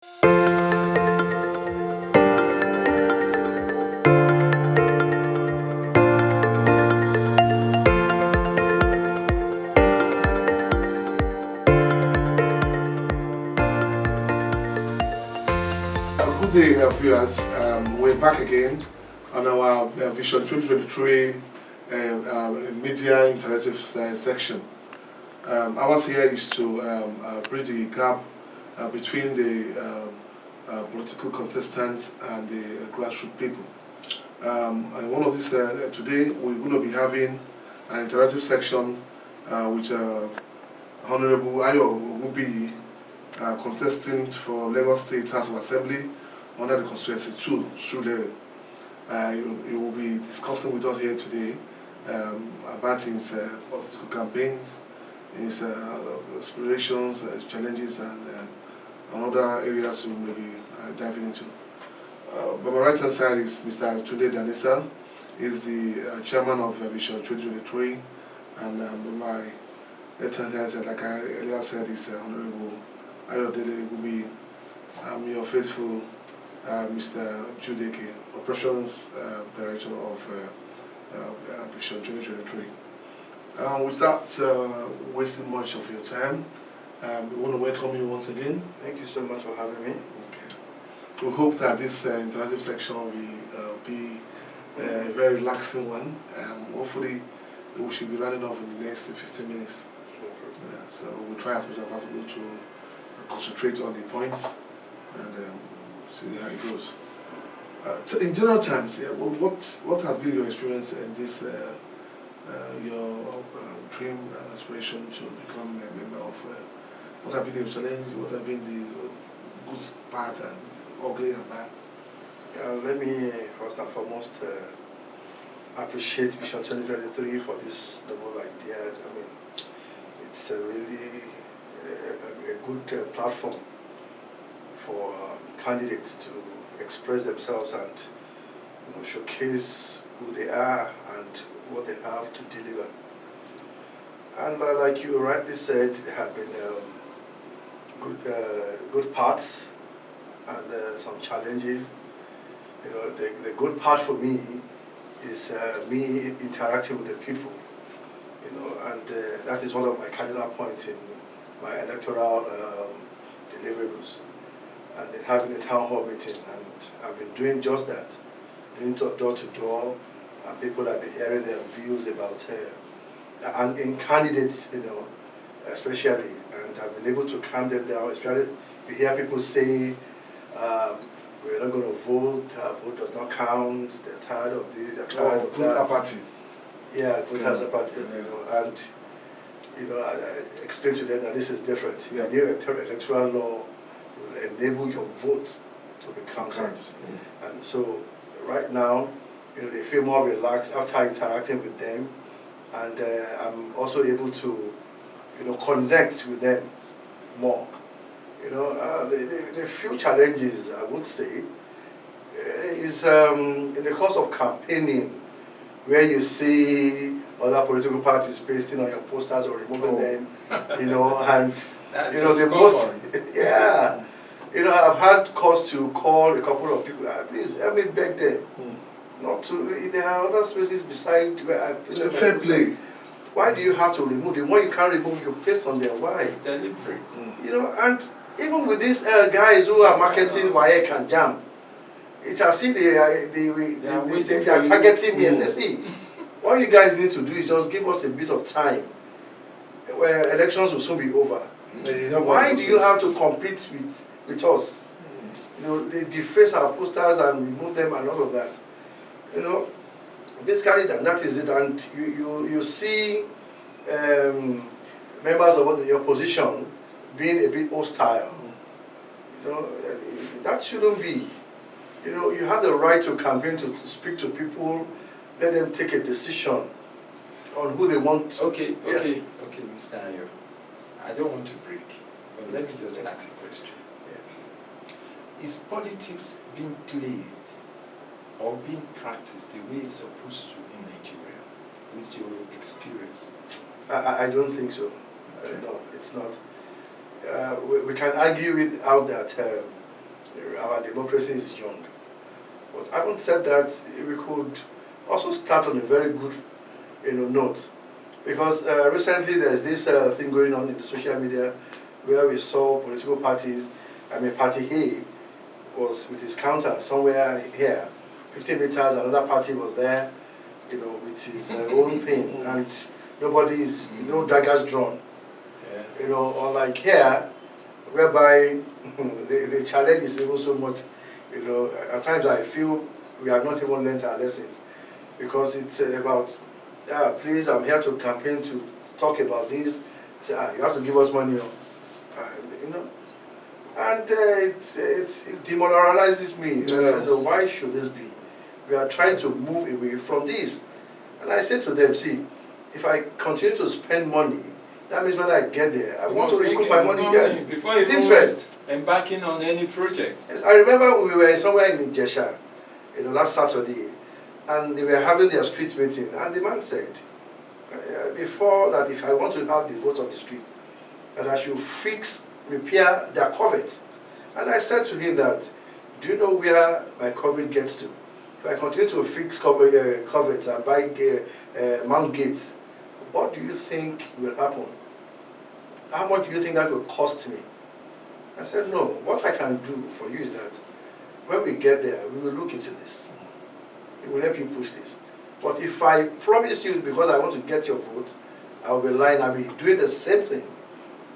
Good day, viewers. We're back again on our Vision 2023 media interactive section. Ours here is to bridge the gap between the political contestants and the grassroots people. And one of these today, we're going to be having an interactive section with Honorable Ogunbiyi, contesting for Lagos State House of Assembly under the constituency 2, Surulere. He will be discussing with us here today about his political campaigns, his aspirations, challenges, and other areas we may be diving into. By my right hand side is Mr. Tunde Danisa. He's the chairman of Vision 2023, and by my left hand side, like I earlier said, is Honorable Ayodele Ogunbiyi. I'm your faithful Mr. Judeke, Operations Director of Vision 2023. Without wasting much of your time, we want to welcome you once again. Thank you so much for having me. Okay. We hope that this interactive section will be a very relaxing one. Hopefully, we should be running off in the next 15 minutes. So we'll try as much as possible to concentrate on the points and see how it goes. In general terms, what has been your experience in this, your dream and aspiration to become a member of, what have been your challenges, what have been the good part and ugly and bad? Let me first and foremost appreciate Vision 2023 for this noble idea. I mean, it's a really a good platform for candidates to express themselves and showcase who they are and what they have to deliver. And like you rightly said, there have been good parts and some challenges. The good part for me is me interacting with the people. And that is one of my cardinal points in my electoral deliverables, and in having a town hall meeting, and I've been doing just that, doing door to door, and people have been hearing their views about and in candidates, especially, and I've been able to calm them down. Especially, you hear people say, we're not going to vote, our vote does not count, they're tired of this, they're tired of that. Apathy. Yeah, vote as a party, and I explain to them that this is different. The new electoral law will enable your vote to be counted. And so right now, they feel more relaxed after interacting with them, and I'm also able to, connect with them more. The few challenges I would say is in the course of campaigning, where you see other political parties pasting on your posters or removing them, and the most, I've had cause to call a couple of people, please help me beg them, not to, there are other spaces beside where I paste them. Fair play. Why do you have to remove them? When you can't remove, you paste on them, why? It's deliberate. And even with these guys who are marketing YPP and Jam, it's as if they are targeting me. As they see, all you guys need to do is just give us a bit of time, where elections will soon be over. Why do you have to compete with us? They deface our posters and remove them and all of that. Basically that is it. And you see members of the opposition being a bit hostile. That shouldn't be. You have the right to campaign, to speak to people, let them take a decision on who they want. Okay, Mr. Ayo. I don't want to break, but let me just ask a question. Yes. Is politics being played or being practiced the way it's supposed to in Nigeria, with your experience? I don't think so. No, it's not. We can argue it out that Our democracy is young. But having said that, we could also start on a very good, note, because recently there's this thing going on in the social media where we saw political parties. Party A was with his counter somewhere here, 15 meters. Another party was there, with his own thing, and nobody is, no daggers drawn. Yeah. Unlike here, whereby the challenge is even so much. At times I feel we have not even learned our lessons, because it's about, please, I'm here to campaign to talk about this. You have to give us money, and it demoralizes me. Yeah. I said, why should this be? We are trying to move away from this. And I said to them, see, if I continue to spend money, that means when I get there, I want to recoup my money. Yes, it's interest. Embarking on any project. Yes, I remember we were somewhere in Jesha, last Saturday, and they were having their street meeting, and the man said, before that, if I want to have the votes of the street, that I should repair their covert. And I said to him that, do you know where my covert gets to? If I continue to fix coverts and buy mount gates, what do you think will happen? How much do you think that will cost me? I said, no, what I can do for you is that when we get there, we will look into this. We will help you push this. But if I promise you, because I want to get your vote, I will be lying. I'll be doing the same thing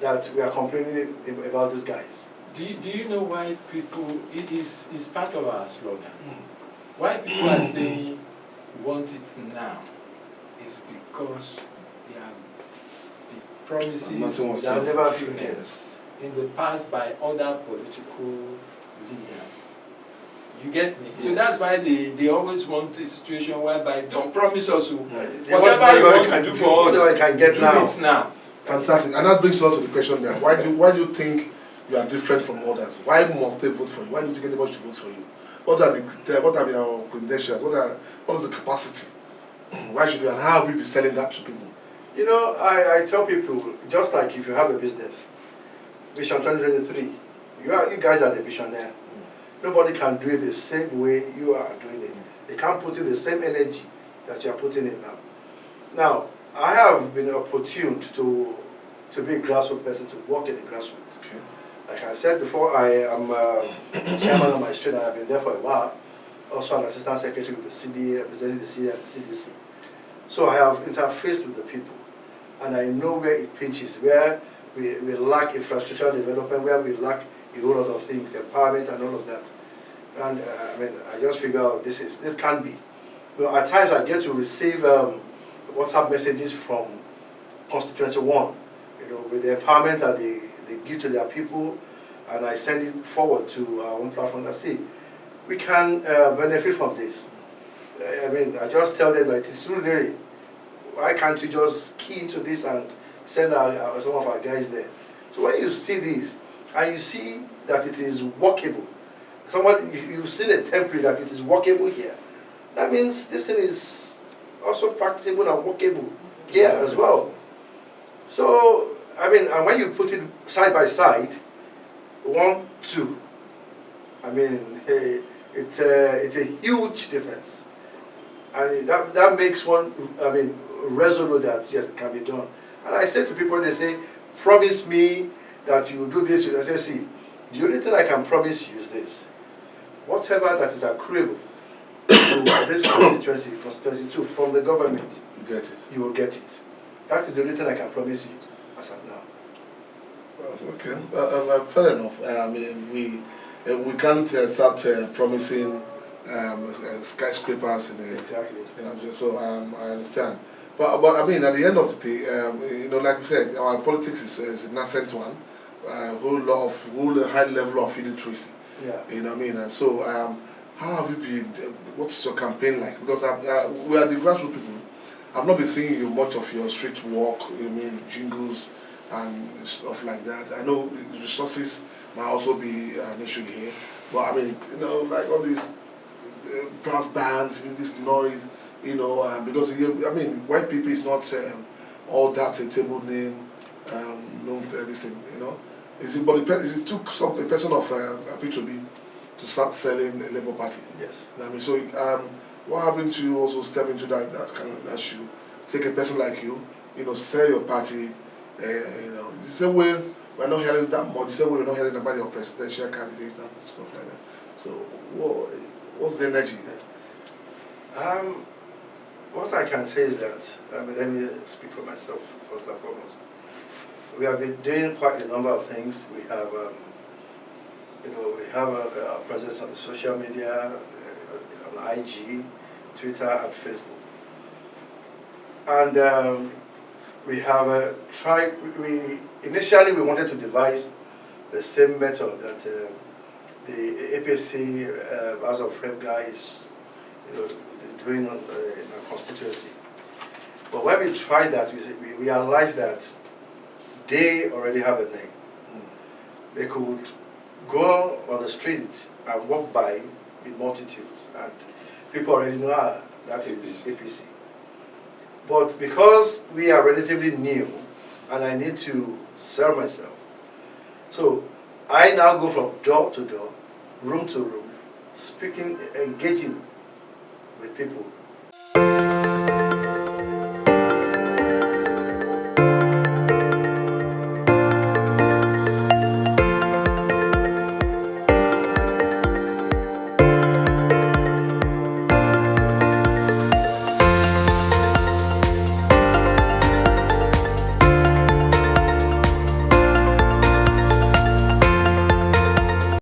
that we are complaining about these guys. Do you know why people, it's part of our slogan. Why people are saying we want it now is because there are the promises They have never been in the past by other political leaders. You get me? Yes. So that's why they always want a situation whereby don't promise us whatever you want to do for us, whatever I can get now. It now. Fantastic. And that brings us to the question there. Why do you think you are different from others? Why must they vote for you? Why do you think anybody should vote for you? What are your credentials? What is the capacity? Why should you, and how have you be selling that to people? I tell people, just like if you have a business, Vision 2023, you guys are the visionary. Nobody can do it the same way you are doing it. They can't put in the same energy that you are putting in now. Now, I have been opportuned to be a grassroots person, to work in the grassroots. Okay. Like I said before, I am chairman of my street, and I've been there for a while. Also an assistant secretary with the CDA, representing the CDA and the CDC. So I have interfaced with the people, and I know where it pinches, where we lack infrastructural development, where we lack a whole lot of things, empowerment and all of that. And I just figure out this can't be. At times I get to receive WhatsApp messages from Constituency 1, with the empowerment that they give to their people, and I send it forward to our own platform and see, we can benefit from this. I just tell them that it is really, why can't we just key into this and send some of our guys there? So when you see this, and you see that it is workable, you've seen a template that it is workable here, that means this thing is also practicable and workable here as well. So, and when you put it side by side, 1, 2, it's a huge difference. And that makes one, resolute that, yes, it can be done. And I say to people, they say, promise me that you will do this. I say, see, the only thing I can promise you is this. Whatever that is accruable to this constituency 2 from the government, You get it. You will get it. That is the only thing I can promise you as of now. Okay, fair enough. We can't start promising skyscrapers in the Exactly. So I understand. But at the end of the day, like you said, our politics is a nascent one. Whole high level of illiteracy. Yeah. And so how have you been? What's your campaign like? Because we are the grassroots people. I've not been seeing you much of your street walk. Jingles and stuff like that. I know resources might also be an issue here, but like all these brass bands, this noise, because YPP is not all that a table name, known anything, Is it? But is it took a person of appear to be to start selling a Labour Party. Yes. I mean, so what happened to you also step into that kind of that shoe? Take a person like you, sell your party, the same way we're not hearing that much, the same way we're not hearing about your presidential candidates and stuff like that. So what's the energy? What I can say is that, let me speak for myself first and foremost. We have been doing quite a number of things. We have, we have a presence on the social media, on IG, Twitter, and Facebook. And we have tried. Initially we wanted to devise the same method that the APC House of Rep guy is, doing in our constituency. But when we tried that, we realized that they already have a name. They could go on the streets and walk by in multitudes, and people already know that is APC. But because we are relatively new, and I need to sell myself, so I now go from door to door, room to room, speaking, engaging with people